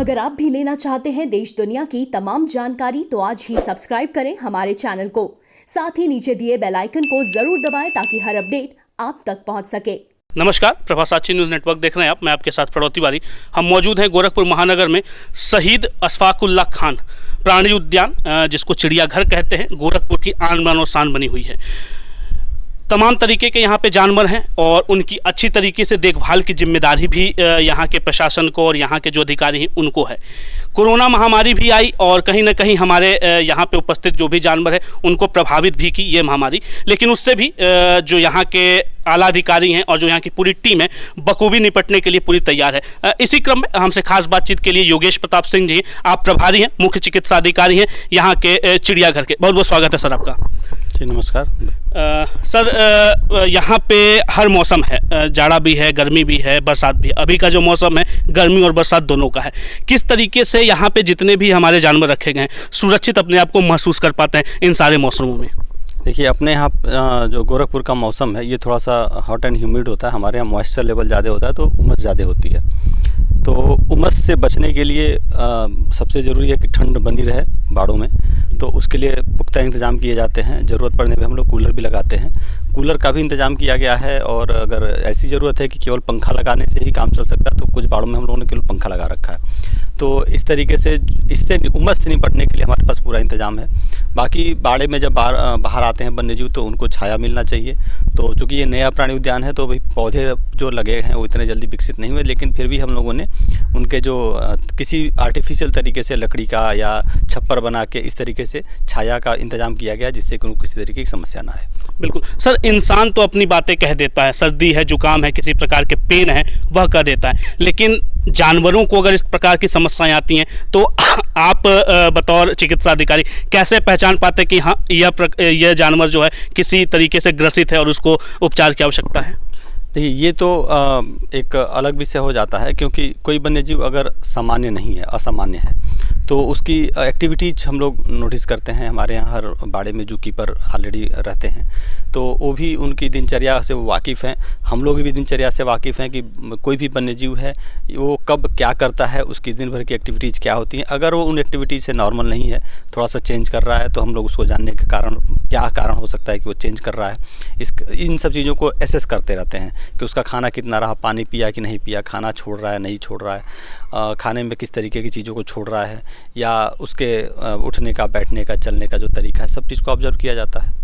अगर आप भी लेना चाहते हैं देश दुनिया की तमाम जानकारी तो आज ही सब्सक्राइब करें हमारे चैनल को। साथ ही नीचे दिए बेल आइकन को जरूर दबाएं ताकि हर अपडेट आप तक पहुंच सके। नमस्कार, प्रभासाची न्यूज़ नेटवर्क देख रहे हैं आप। मैं आपके साथ प्रड़ौती तिवारी। हम मौजूद हैं गोरखपुर महानगर में शहीद अशफाकुल्लाह खान प्राणी उद्यान, जिसको चिड़ियाघर कहते हैं, गोरखपुर की आन बान और शान बनी हुई है। तमाम तरीके के यहाँ पे जानवर हैं और उनकी अच्छी तरीके से देखभाल की जिम्मेदारी भी यहाँ के प्रशासन को और यहाँ के जो अधिकारी हैं उनको है। कोरोना महामारी भी आई और कहीं ना कहीं हमारे यहाँ पे उपस्थित जो भी जानवर हैं उनको प्रभावित भी की ये महामारी, लेकिन उससे भी जो यहाँ के आला अधिकारी हैं और जो यहाँ की पूरी टीम है बखूबी निपटने के लिए पूरी तैयार है। इसी क्रम में हमसे खास बातचीत के लिए योगेश प्रताप सिंह जी, आप प्रभारी हैं, मुख्य चिकित्सा अधिकारी हैं यहाँ के चिड़ियाघर के। बहुत बहुत स्वागत है सर आपका। जी नमस्कार। सर, यहाँ पे हर मौसम है, जाड़ा भी है, गर्मी भी है, बरसात भी है। अभी का जो मौसम है गर्मी और बरसात दोनों का है। किस तरीके से यहाँ पे जितने भी हमारे जानवर रखे गए हैं सुरक्षित अपने आप को महसूस कर पाते हैं इन सारे मौसमों में? देखिए, अपने यहाँ जो गोरखपुर का मौसम है ये थोड़ा सा हॉट एंड ह्यूमिड होता है। हमारे यहाँ मॉइस्चर लेवल ज़्यादा होता है तो उमस ज़्यादा होती है। तो उमस से बचने के लिए सबसे ज़रूरी है कि ठंड बनी रहे बाड़ों में, तो उसके लिए पुख्ता इंतजाम किए जाते हैं। ज़रूरत पड़ने पे हम लोग कूलर भी लगाते हैं। कूलर का भी इंतजाम किया गया है और अगर ऐसी ज़रूरत है कि केवल पंखा लगाने से ही काम चल सकता है तो कुछ बाड़ों में हम लोगों ने केवल पंखा लगा रखा है। तो इस तरीके से इससे उमस से निपटने के लिए हमारे पास पूरा इंतजाम है। बाकी बाड़े में जब बाहर आते हैं वन्यजीव तो उनको छाया मिलना चाहिए। तो चूँकि ये नया प्राणी उद्यान है तो भाई पौधे जो लगे हैं वो इतने जल्दी विकसित नहीं हुए, लेकिन फिर भी हम लोगों ने उनके जो किसी आर्टिफिशियल तरीके से लकड़ी का या छप्पर बना के इस तरीके से छाया का इंतजाम किया गया जिससे कि उनको किसी तरीके की समस्या ना आए। बिल्कुल सर, इंसान तो अपनी बातें कह देता है, सर्दी है, जुकाम है, किसी प्रकार के पेन है वह कह देता है, लेकिन जानवरों को अगर इस प्रकार की समस्याएं आती हैं तो आप बतौर चिकित्सा अधिकारी कैसे पहचान पाते कि हाँ यह जानवर जो है किसी तरीके से ग्रसित है और उसको उपचार की आवश्यकता है? देखिए, ये तो एक अलग विषय हो जाता है, क्योंकि कोई वन्यजीव अगर सामान्य नहीं है, असामान्य है, तो उसकी एक्टिविटीज हम लोग नोटिस करते हैं। हमारे यहाँ हर बाड़े में जू कीपर ऑलरेडी रहते हैं तो वो भी उनकी दिनचर्या से वो वाकिफ़ हैं। हम लोग भी दिनचर्या से वाकिफ़ हैं कि कोई भी वन्यजीव है वो कब क्या करता है, उसकी दिन भर की एक्टिविटीज़ क्या होती हैं। अगर वो उन एक्टिविटीज़ से नॉर्मल नहीं है, थोड़ा सा चेंज कर रहा है, तो हम लोग उसको जानने के कारण क्या कारण हो सकता है कि वो चेंज कर रहा है, इन सब चीज़ों को एसेस करते रहते हैं कि उसका खाना कितना रहा, पानी पिया कि नहीं पिया, खाना छोड़ रहा है नहीं छोड़ रहा है, खाने में किस तरीके की चीज़ों को छोड़ रहा है, या उसके उठने का, बैठने का, चलने का जो तरीका है, सब चीज़ को ऑब्जर्व किया जाता है।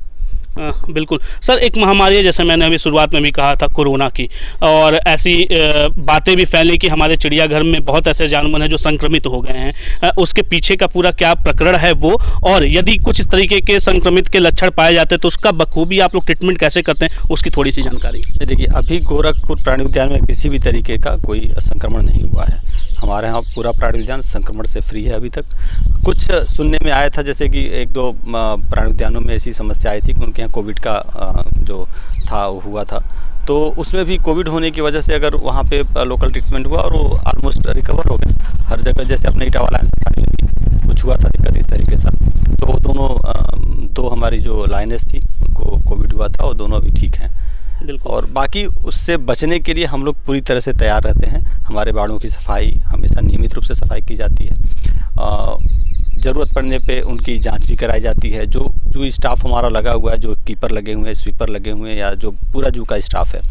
बिल्कुल सर, एक महामारी है जैसे मैंने अभी शुरुआत में भी कहा था कोरोना की, और ऐसी बातें भी फैली कि हमारे चिड़ियाघर में बहुत ऐसे जानवर हैं जो संक्रमित हो गए हैं। उसके पीछे का पूरा क्या प्रकरण है वो, और यदि कुछ इस तरीके के संक्रमित के लक्षण पाए जाते हैं तो उसका बखूबी आप लोग ट्रीटमेंट कैसे करते हैं, उसकी थोड़ी सी जानकारी। देखिए, अभी गोरखपुर प्राणी उद्यान में किसी भी तरीके का कोई संक्रमण नहीं हुआ है। हमारे यहाँ पूरा प्राणी उद्यान संक्रमण से फ्री है अभी तक। कुछ सुनने में आया था जैसे कि एक दो प्राणी उद्यानों में ऐसी समस्या आई थी कि उनके यहाँ कोविड का जो था वो हुआ था, तो उसमें भी कोविड होने की वजह से अगर वहाँ पे लोकल ट्रीटमेंट हुआ और वो ऑलमोस्ट रिकवर हो गए। हर जगह जैसे अपने इटावा सफारी में भी कुछ हुआ था दिक्कत इस तरीके से, तो वो दोनों दो हमारी जो लाइनेस थी उनको कोविड हुआ था और दोनों अभी ठीक हैं। और बाकी उससे बचने के लिए हम लोग पूरी तरह से तैयार रहते हैं। हमारे बाड़ों की सफाई हमेशा नियमित रूप से सफाई की जाती है। ज़रूरत पड़ने पे उनकी जांच भी कराई जाती है। जो स्टाफ हमारा लगा हुआ है, जो कीपर लगे हुए हैं, स्वीपर लगे हुए हैं, या जो पूरा जू का स्टाफ है,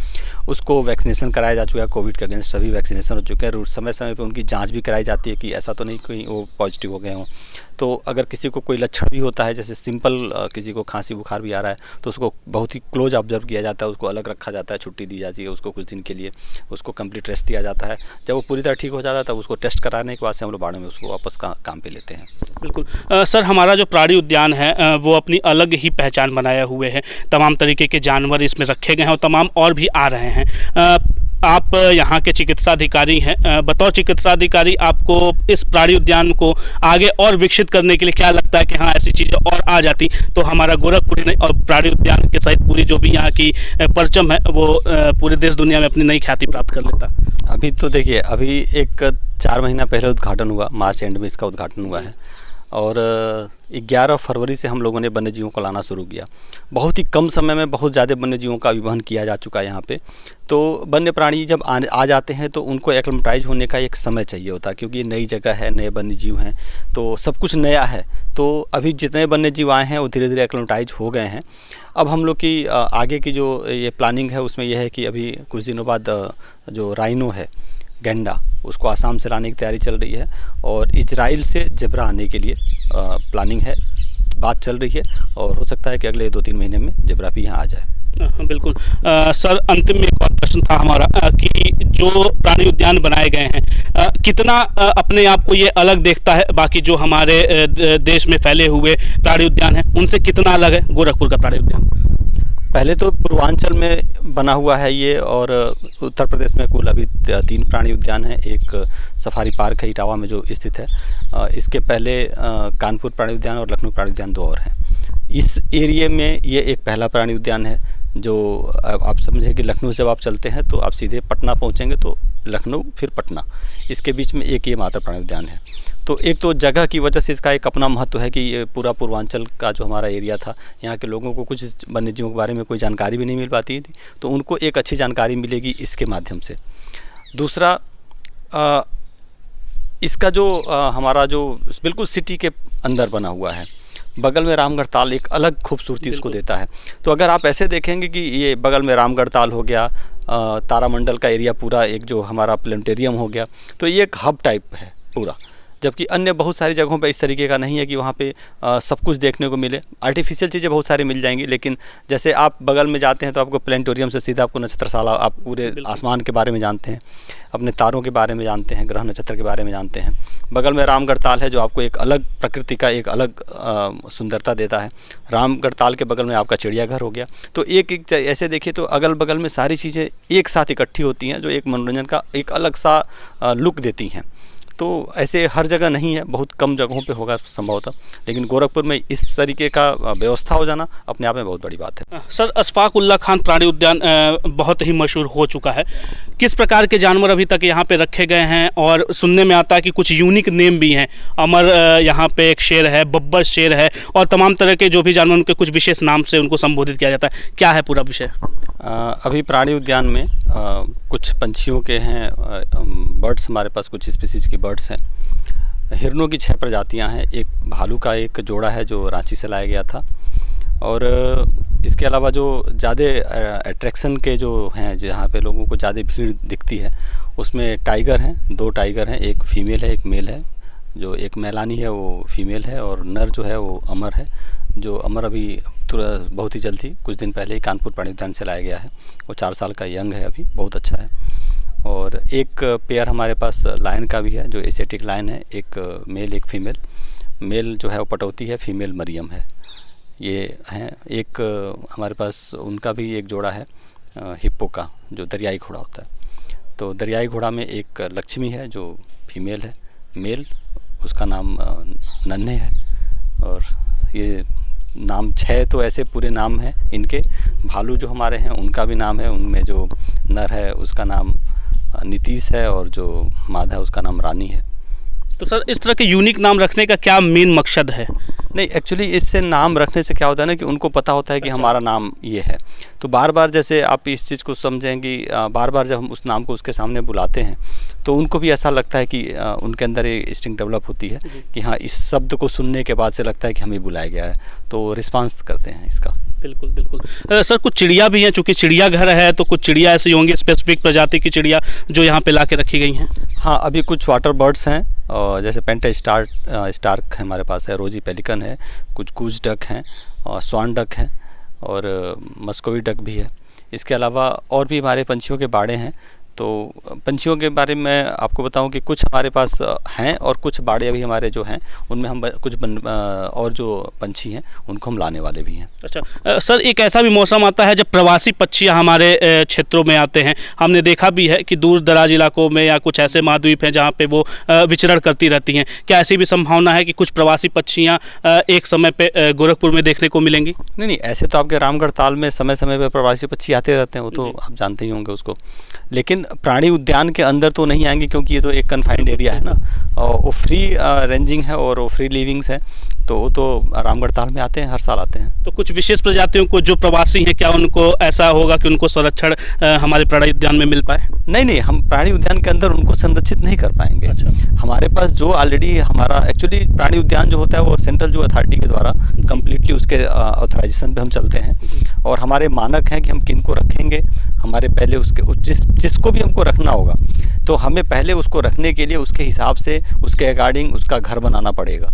उसको वैक्सीनेशन कराया जा चुका है। कोविड के अगेंस्ट सभी वैक्सीनेशन हो चुके हैं। समय समय पे उनकी जांच भी कराई जाती है कि ऐसा तो नहीं कोई वो पॉजिटिव हो गए हों। तो अगर किसी को कोई लक्षण भी होता है, जैसे सिंपल किसी को खांसी बुखार भी आ रहा है, तो उसको बहुत ही क्लोज ऑब्जर्व किया जाता है, उसको अलग रखा जाता है, छुट्टी दी जाती है उसको कुछ दिन के लिए, उसको कंप्लीट रेस्ट दिया जाता है। जब वो पूरी तरह ठीक हो जाता है तब उसको टेस्ट कराने के बाद से हम लोग बाड़े में उसको वापस काम पे लेते हैं। बिल्कुल सर, हमारा जो प्राणी उद्यान है वो अपनी अलग ही पहचान बनाए हुए है। तमाम तरीके के जानवर इसमें रखे गए हैं और तमाम और भी आ रहे हैं। आप यहाँ के चिकित्सा अधिकारी हैं, बतौर चिकित्सा अधिकारी आपको इस प्राणी उद्यान को आगे और विकसित करने के लिए क्या लगता है कि हाँ ऐसी चीज़ें और आ जाती तो हमारा गोरखपुर और प्राणी उद्यान के सहित पूरी जो भी यहाँ की परचम है वो पूरे देश दुनिया में अपनी नई ख्याति प्राप्त कर लेता? अभी तो देखिए, अभी एक 4 महीना पहले उद्घाटन हुआ, मार्च एंड में इसका उद्घाटन हुआ है और 11 फरवरी से हम लोगों ने वन्य जीवों को लाना शुरू किया। बहुत ही कम समय में बहुत ज़्यादा वन्य जीवों का अभिवहन किया जा चुका है यहाँ पे। तो वन्य प्राणी जब आ जाते हैं तो उनको एक्लिमेटाइज होने का एक समय चाहिए होता है, क्योंकि ये नई जगह है, नए वन्य जीव हैं, तो सब कुछ नया है। तो अभी जितने वन्य जीव आए हैं वो धीरे धीरे एक्लिमेटाइज हो गए हैं। अब हम लोग की आगे की जो ये प्लानिंग है उसमें यह है कि अभी कुछ दिनों बाद जो राइनो है, गैंडा, उसको आसाम से लाने की तैयारी चल रही है, और इजराइल से ज़ेब्रा आने के लिए प्लानिंग है, बात चल रही है, और हो सकता है कि अगले 2-3 महीने में ज़ेब्रा भी यहाँ आ जाए। हाँ, बिल्कुल। सर, अंतिम में एक और प्रश्न था हमारा कि जो प्राणी उद्यान बनाए गए हैं कितना अपने आप को ये अलग देखता है बाकी जो हमारे देश में फैले हुए प्राणी उद्यान हैं उनसे, कितना अलग है गोरखपुर का प्राणी उद्यान? पहले तो पूर्वांचल में बना हुआ है ये, और उत्तर प्रदेश में कुल अभी 3 प्राणी उद्यान हैं। एक सफारी पार्क है इटावा में जो स्थित है। इसके पहले कानपुर प्राणी उद्यान और लखनऊ प्राणी उद्यान 2 और हैं। इस एरिया में ये एक पहला प्राणी उद्यान है जो आप समझे कि लखनऊ से जब आप चलते हैं तो आप सीधे पटना पहुंचेंगे, तो लखनऊ फिर पटना, इसके बीच में एक ये मात्र प्राणी उद्यान है। तो एक तो जगह की वजह से इसका एक अपना महत्व है कि ये पूरा पूर्वांचल का जो हमारा एरिया था, यहाँ के लोगों को कुछ वन्य जीवों के बारे में कोई जानकारी भी नहीं मिल पाती थी, तो उनको एक अच्छी जानकारी मिलेगी इसके माध्यम से। दूसरा, इसका जो हमारा जो बिल्कुल सिटी के अंदर बना हुआ है, बगल में रामगढ़ ताल एक अलग खूबसूरती इसको देता है। तो अगर आप ऐसे देखेंगे कि ये बगल में रामगढ़ ताल हो गया, तारामंडल का एरिया पूरा एक जो हमारा प्लेनेटेरियम हो गया, तो ये एक हब टाइप है पूरा, जबकि अन्य बहुत सारी जगहों पे इस तरीके का नहीं है कि वहाँ पे सब कुछ देखने को मिले। आर्टिफिशियल चीज़ें बहुत सारी मिल जाएंगी, लेकिन जैसे आप बगल में जाते हैं तो आपको प्लेनेटोरियम से सीधा आपको नक्षत्रशाला, आप पूरे आसमान के बारे में जानते हैं, अपने तारों के बारे में जानते हैं, ग्रह नक्षत्र के बारे में जानते हैं। बगल में रामगढ़ ताल है जो आपको एक अलग प्रकृति का एक अलग सुंदरता देता है। रामगढ़ ताल के बगल में आपका चिड़ियाघर हो गया। तो एक ऐसे देखिए तो अगल बगल में सारी चीज़ें एक साथ इकट्ठी होती हैं जो एक मनोरंजन का एक अलग सा लुक देती हैं। तो ऐसे हर जगह नहीं है, बहुत कम जगहों पे होगा संभवतः, लेकिन गोरखपुर में इस तरीके का व्यवस्था हो जाना अपने आप में बहुत बड़ी बात है। सर, अशफाक उल्लाह खान प्राणी उद्यान बहुत ही मशहूर हो चुका है। किस प्रकार के जानवर अभी तक यहाँ पे रखे गए हैं? और सुनने में आता है कि कुछ यूनिक नेम भी हैं। अमर यहाँ पे एक शेर है, बब्बर शेर है, और तमाम तरह के जो भी जानवर उनके कुछ विशेष नाम से उनको संबोधित किया जाता है। क्या है पूरा विषय? अभी प्राणी उद्यान में कुछ पंछियों के हैं, बर्ड्स, हमारे पास कुछ स्पीसीज की बर्ड्स हैं। हिरणों की 6 प्रजातियां हैं, एक भालू का एक जोड़ा है जो रांची से लाया गया था, और इसके अलावा जो ज़्यादा अट्रैक्शन के जो हैं, जहाँ पे लोगों को ज़्यादा भीड़ दिखती है, उसमें टाइगर हैं, 2 टाइगर हैं, एक फीमेल है, एक मेल है। जो एक मैलानी है वो फीमेल है, और नर जो है वो अमर है। जो अमर अभी बहुत ही जल्द ही कुछ दिन पहले ही कानपुर प्राणी उद्यान से लाया गया है। वो 4 साल का यंग है, अभी बहुत अच्छा है। और एक पेयर हमारे पास लायन का भी है जो एशियाटिक लायन है, एक मेल एक फीमेल। मेल जो है वो पटौती है, फीमेल मरियम है, ये हैं। एक हमारे पास उनका भी एक जोड़ा है हिप्पो का, जो दरियाई घोड़ा होता है। तो दरियाई घोड़ा में एक लक्ष्मी है जो फीमेल है, मेल, उसका नाम नन्हे है। और ये नाम 6 तो ऐसे पूरे नाम हैं इनके। भालू जो हमारे हैं उनका भी नाम है, उनमें जो नर है उसका नाम नीतीश है, और जो मादा है उसका नाम रानी है। तो सर, इस तरह के यूनिक नाम रखने का क्या मेन मकसद है? नहीं, एक्चुअली इससे नाम रखने से क्या होता है ना कि उनको पता होता है कि हमारा नाम ये है। तो बार बार जैसे आप इस चीज़ को समझें कि बार बार जब हम उस नाम को उसके सामने बुलाते हैं तो उनको भी ऐसा लगता है कि उनके अंदर एक इंस्टिंक्ट डेवलप होती है कि हाँ, इस शब्द को सुनने के बाद से लगता है कि हमें बुलाया गया है, तो रिस्पांस करते हैं इसका। बिल्कुल बिल्कुल। सर, कुछ चिड़िया भी हैं, चूँकि चिड़ियाघर है तो कुछ चिड़िया ऐसी होंगी स्पेसिफिक प्रजाति की चिड़िया जो यहाँ पे ला के रखी गई हैं? हाँ, अभी कुछ वाटर बर्ड्स हैं, और जैसे पेंटा स्टार्क हमारे पास है, रोजी पेलिकन है, कुछ गूज डक हैं, और स्वान डक हैं, और मस्कोवी डक भी है। इसके अलावा और भी हमारे पंछियों के बाड़े हैं। तो पंछियों के बारे में आपको बताऊं कि कुछ हमारे पास हैं, और कुछ बाड़े अभी हमारे जो हैं उनमें हम कुछ और जो पंछी हैं उनको हम लाने वाले भी हैं। अच्छा सर, एक ऐसा भी मौसम आता है जब प्रवासी पक्षियाँ हमारे क्षेत्रों में आते हैं। हमने देखा भी है कि दूर दराज इलाकों में या कुछ ऐसे महाद्वीप हैं जहाँ पे वो विचरण करती रहती हैं। क्या ऐसी भी संभावना है कि कुछ प्रवासी पक्षियाँ एक समय पे गोरखपुर में देखने को मिलेंगी? नहीं, ऐसे तो आपके रामगढ़ ताल में समय समय पर प्रवासी पक्षी आते रहते हैं, वो तो आप जानते ही होंगे उसको। लेकिन प्राणी उद्यान के अंदर तो नहीं आएंगे क्योंकि ये तो एक कन्फाइंड एरिया है ना, और वो फ्री रेंजिंग है और वो फ्री लिविंग्स है, तो वो तो रामगढ़ ताल में आते हैं, हर साल आते हैं। तो कुछ विशेष प्रजातियों को जो प्रवासी हैं, क्या उनको ऐसा होगा कि उनको संरक्षण हमारे प्राणी उद्यान में मिल पाए? नहीं, हम प्राणी उद्यान के अंदर उनको संरक्षित नहीं कर पाएंगे। अच्छा। हमारे पास जो ऑलरेडी हमारा एक्चुअली प्राणी उद्यान जो होता है वो सेंट्रल जो अथॉरिटी के द्वारा कम्प्लीटली उसके ऑथराइजेशन पे हम चलते हैं, और हमारे मानक हैं कि हम किन को रखेंगे। हमारे पहले उसके जिसको भी हमको रखना होगा तो हमें पहले उसको रखने के लिए उसके हिसाब से उसके अकॉर्डिंग उसका घर बनाना पड़ेगा,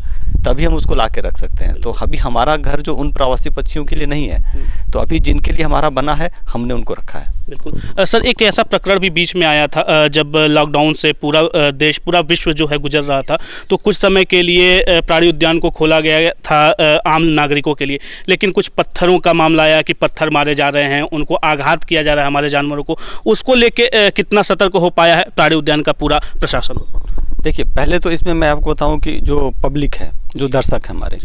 तभी हम उसको ला के रख सकते हैं। तो अभी हमारा घर जो उन प्रवासी पक्षियों के लिए नहीं है, तो अभी जिनके लिए हमारा बना है हमने उनको रखा है। बिल्कुल सर, एक ऐसा प्रकरण भी बीच में आया था जब लॉकडाउन से पूरा देश, पूरा विश्व जो है गुजर रहा था, तो कुछ समय के लिए प्राणी उद्यान को खोला गया था आम नागरिकों के लिए, लेकिन कुछ पत्थरों का मामला आया कि पत्थर मारे जा रहे हैं, उनको आघात किया जा रहा है हमारे जानवरों को। उसको लेके कितना सतर्क हो पाया है प्राणी उद्यान का पूरा प्रशासन? देखिए, पहले तो इसमें मैं आपको बताऊं कि जो पब्लिक है, जो दर्शक है, हमारे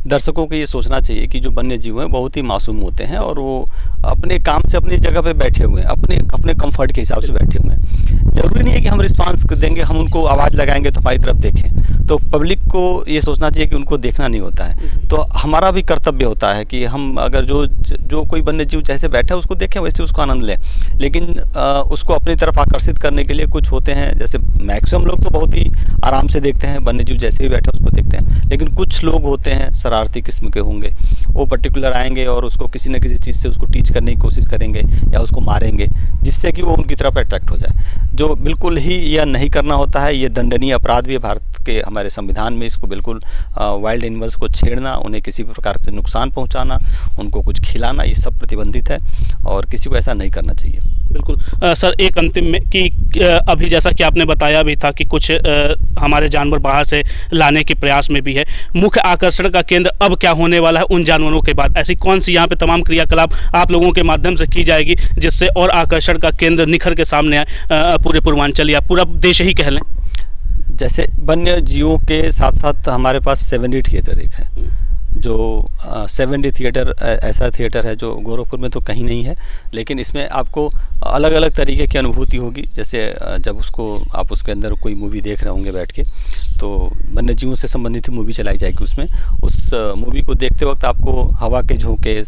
दर्शकों को ये सोचना चाहिए कि जो वन्य जीव हैं बहुत ही मासूम होते हैं और वो अपने काम से अपनी जगह पे बैठे हुए हैं, अपने कंफर्ट के हिसाब से बैठे हुए हैं। ज़रूरी नहीं है कि हम रिस्पांस देंगे, हम उनको आवाज़ लगाएंगे तो हमारी तरफ देखें। तो पब्लिक को ये सोचना चाहिए कि उनको देखना नहीं होता है। तो हमारा भी कर्तव्य होता है कि हम अगर जो कोई वन्य जीव जैसे बैठा है उसको देखें, वैसे उसको आनंद लें, लेकिन उसको अपनी तरफ आकर्षित करने के लिए कुछ होते हैं। जैसे मैक्सिमम लोग तो बहुत ही आराम से देखते हैं, वन्य जीव जैसे भी बैठे उसको देखते हैं, लेकिन कुछ लोग होते हैं शरारती किस्म के होंगे, वो पर्टिकुलर आएंगे और उसको किसी न किसी चीज़ से उसको टीच करने की कोशिश करेंगे या उसको मारेंगे, जिससे कि वो उनकी तरफ अट्रैक्ट हो जाए, जो बिल्कुल ही यह नहीं करना होता है। ये दंडनीय अपराध भी है भारत के हमारे संविधान में। इसको बिल्कुल वाइल्ड एनिमल्स को छेड़ना, उन्हें किसी भी प्रकार से नुकसान पहुंचाना, उनको कुछ खिलाना, ये सब प्रतिबंधित है और किसी को ऐसा नहीं करना चाहिए। बिल्कुल सर, एक अंतिम में कि अभी जैसा कि आपने बताया भी था कि कुछ हमारे जानवर बाहर से लाने के प्रयास में भी है, मुख्य आकर्षण का केंद्र अब क्या होने वाला है उन जानवरों के बाद? ऐसी कौन सी यहाँ पे तमाम क्रियाकलाप आप लोगों के माध्यम से की जाएगी जिससे और आकर्षण का केंद्र निखर के सामने आए पूरे पूर्वांचल या पूरा देश ही कह लें? जैसे वन्य जीवों के साथ साथ हमारे पास 7D थिएटर एक है, जो 7D थिएटर ऐसा थिएटर है जो गोरखपुर में तो कहीं नहीं है, लेकिन इसमें आपको अलग अलग तरीके की अनुभूति होगी। जैसे जब आप उसके अंदर कोई मूवी देख रहे होंगे बैठ के, तो वन्य जीवों से संबंधित मूवी चलाई जाएगी उसमें। उस मूवी को देखते वक्त आपको हवा के झोंके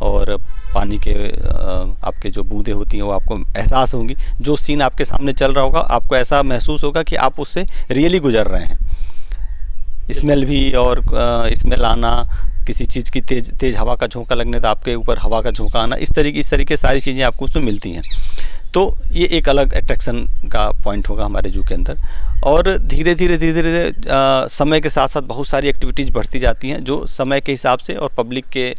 और पानी के आपके जो बूंदें होती हैं वो आपको एहसास होंगी। जो सीन आपके सामने चल रहा होगा आपको ऐसा महसूस होगा कि आप उससे रियली गुजर रहे हैं। स्मेल भी, और स्मेल आना, किसी चीज़ की तेज़ हवा का झोंका लगने तो आपके ऊपर हवा का झोंका आना, इस तरीके सारी चीज़ें आपको उसमें मिलती हैं। तो ये एक अलग अट्रैक्शन का पॉइंट होगा हमारे जू के अंदर। और धीरे धीरे समय के साथ साथ बहुत सारी एक्टिविटीज़ बढ़ती जाती हैं, जो समय के हिसाब से और पब्लिक के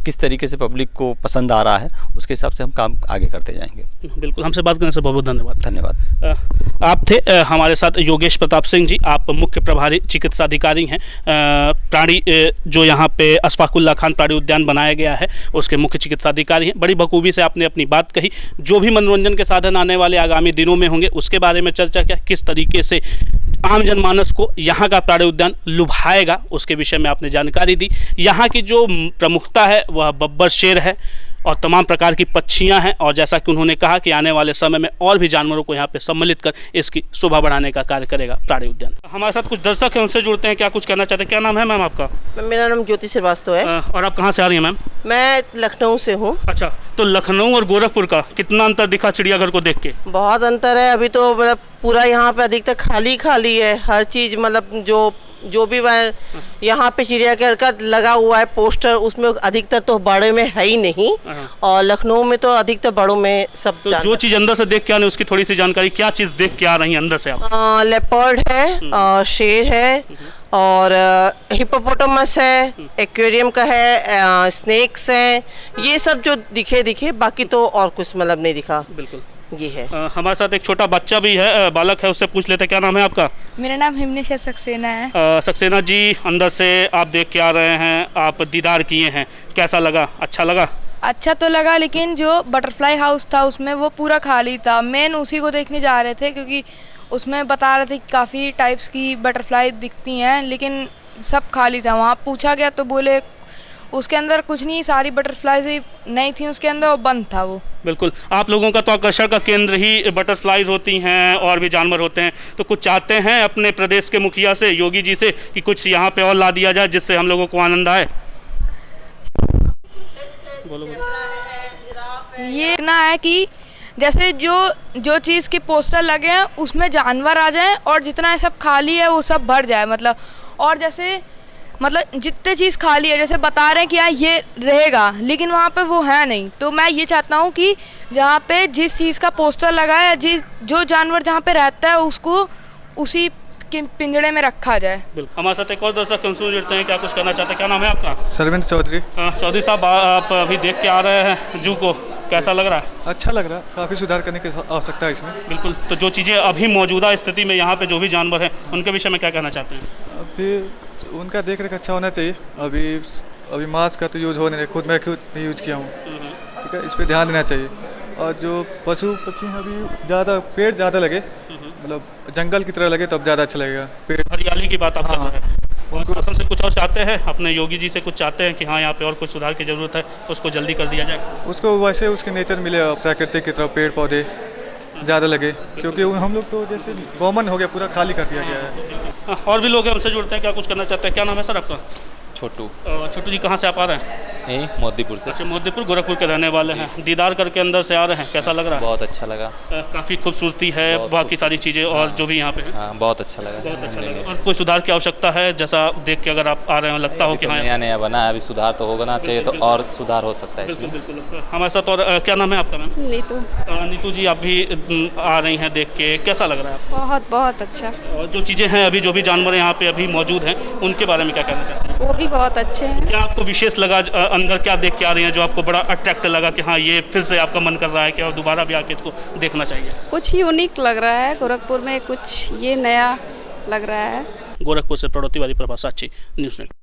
किस तरीके से पब्लिक को पसंद आ रहा है उसके हिसाब से हम काम आगे करते जाएंगे। बिल्कुल, हमसे बात करने से बहुत धन्यवाद। धन्यवाद। आप थे हमारे साथ योगेश प्रताप सिंह जी, आप मुख्य प्रभारी चिकित्सा अधिकारी हैं। प्राणी जो यहाँ पे अशफाक उल्लाह खान प्राणी उद्यान बनाया गया है उसके मुख्य चिकित्सा अधिकारी हैं। बड़ी बखूबी से आपने अपनी बात कही। जो भी मनोरंजन के साधन आने वाले आगामी दिनों में होंगे उसके बारे में चर्चा किया, किस तरीके से आम जनमानस को यहाँ का प्राणी उद्यान लुभाएगा उसके विषय में आपने जानकारी दी। यहाँ की जो प्रमुखता है वह बब्बर शेर है और तमाम प्रकार की पक्षियाँ हैं, और जैसा कि उन्होंने कहा कि आने वाले समय में और भी जानवरों को यहाँ पे सम्मिलित कर इसकी शोभा बढ़ाने का कार्य करेगा प्राणी उद्यान। हमारे साथ कुछ दर्शक हैं, उनसे जुड़ते हैं। क्या कुछ कहना चाहते हैं? क्या नाम है मैम आपका? मेरा नाम ज्योति श्रीवास्तव है। और आप कहाँ से आ रही हैं मैम? मैं लखनऊ से हूँ। अच्छा, तो लखनऊ और गोरखपुर का कितना अंतर दिखा चिड़ियाघर को देख के? बहुत अंतर है। अभी तो मतलब पूरा यहाँ पे अधिकतर खाली है, हर चीज़ मतलब जो भी यहाँ पे चिड़ियाघर का लगा हुआ है पोस्टर, उसमें अधिकतर तो बड़े में है ही नहीं, और लखनऊ में तो अधिकतर बड़ों में सब। तो जो चीज़ अंदर से देख के आने उसकी थोड़ी सी जानकारी, क्या चीज़ देख के आ रही है अंदर से आप? लेपर्ड है, शेर है, और हिप्पोपोटामस है, एक्वेरियम का है, स्नेक्स हैं, ये सब जो दिखे, बाकी तो और कुछ मतलब नहीं दिखा। बिल्कुल, ये है। हमारे साथ एक छोटा बच्चा भी है, बालक है, उससे पूछ लेते हैं। क्या नाम है आपका? मेरा नाम हिमनिशा सक्सेना है। सक्सेना जी, अंदर से आप देख के आ रहे हैं, आप दीदार किए हैं, कैसा लगा? अच्छा लगा? अच्छा तो लगा, लेकिन जो बटरफ्लाई हाउस था उसमें वो पूरा खाली था। मेन उसी को देखने जा रहे थे क्योंकि उसमें बता रहे थे कि काफ़ी टाइप्स की बटरफ्लाई दिखती हैं, लेकिन सब खाली था। वहाँ पूछा गया तो बोले उसके अंदर कुछ नहीं, सारी बटरफ्लाईज ही नहीं थी उसके अंदर, और बंद था वो। बिल्कुल, आप लोगों का तो आकर्षण का केंद्र ही बटरफ्लाईज होती हैं और भी जानवर होते हैं, तो कुछ चाहते हैं अपने प्रदेश के मुखिया से, योगी जी से, कि कुछ यहाँ पे और ला दिया जाए जिससे हम लोगों को आनंद आए? बोलो। ये इतना है कि जैसे जो चीज़ के पोस्टर लगे हैं उसमें जानवर आ जाएं, और जितना सब खाली है वो सब भर जाए, मतलब। और जैसे मतलब जितने चीज़ खाली है, जैसे बता रहे हैं कि यहाँ ये रहेगा, लेकिन वहाँ पे वो है नहीं। तो मैं ये चाहता हूँ कि जहाँ पे जिस चीज़ का पोस्टर लगा है, जो जानवर जहाँ पे रहता है उसको उसी के पिंजड़े में रखा जाए। बिल्कुल, हमारे साथ एक और दर्शक हमसे जुड़ते हैं, क्या कुछ करना चाहते हैं? क्या नाम है आपका? सरविंद चौधरी। चौधरी साहब, आप अभी देख के आ रहे हैं जू को, कैसा लग रहा है? अच्छा लग रहा है, काफ़ी सुधार करने की आवश्यकता है इसमें। बिल्कुल, तो जो चीज़ें अभी मौजूदा स्थिति में यहाँ पे जो भी जानवर हैं उनके विषय में क्या कहना चाहते हैं? अभी उनका देख रेख अच्छा होना चाहिए। अभी मास्क का तो यूज़ हो नहीं रहा, खुद नहीं यूज किया हूँ, ठीक है, इस पर ध्यान देना चाहिए। और जो पशु पक्षी हैं अभी ज़्यादा पेड़ ज़्यादा लगे, मतलब जंगल की तरह लगे तो अब ज़्यादा अच्छा लगेगा। पेड़ हरियाली की बात आप कर रहे हैं, और शासन से कुछ और चाहते हैं, अपने योगी जी से कुछ चाहते हैं कि हाँ यहाँ पे और कुछ सुधार की ज़रूरत है, उसको जल्दी कर दिया जाए? उसको वैसे उसके नेचर मिले, प्राकृतिक की तरह पेड़ पौधे ज़्यादा लगे, क्योंकि हम लोग तो जैसे कॉमन हो गया, पूरा खाली कर दिया गया है। और भी लोग हैं, हमसे जुड़ते हैं, क्या कुछ करना चाहते हैं? क्या नाम है सर आपका? छोटू। छोटू जी, कहाँ से आप आ रहे हैं? यहीं मोदीपुर से। अच्छा, मोदीपुर गोरखपुर के रहने वाले हैं। दीदार करके अंदर से आ रहे हैं, कैसा लग रहा है? बहुत अच्छा लगा। काफ़ी खूबसूरती है, बाकी सारी चीज़ें और जो भी यहाँ पे है। हाँ, बहुत अच्छा लगा। बहुत अच्छा लगा। और कोई सुधार की आवश्यकता है, जैसा देख के अगर आप आ रहे हो लगता हो कि हाँ नया नया बना है, अभी सुधार तो होना चाहिए, तो और सुधार हो सकता है बिल्कुल इसमें। बिल्कुल। हमारे साथ और क्या नाम है आपका मैम? नीतू। नीतू जी, आप भी आ रही हैं, देख के कैसा लग रहा है आपको? बहुत बहुत अच्छा। और जो चीज़ें हैं अभी, जो भी जानवर यहाँ पे अभी मौजूद हैं, उनके बारे में क्या कहना चाहते हैं? वो भी बहुत अच्छे हैं। क्या आपको विशेष लगा अंदर, क्या देख के आ रही हैं जो आपको बड़ा अट्रैक्ट लगा कि हाँ ये फिर से आपका मन कर रहा है कि और दोबारा भी आके इसको देखना चाहिए? कुछ यूनिक लग रहा है गोरखपुर में, कुछ ये नया लग रहा है। गोरखपुर से प्रवृत्ति वाली प्रभा साक्षी, न्यूज़ नेट।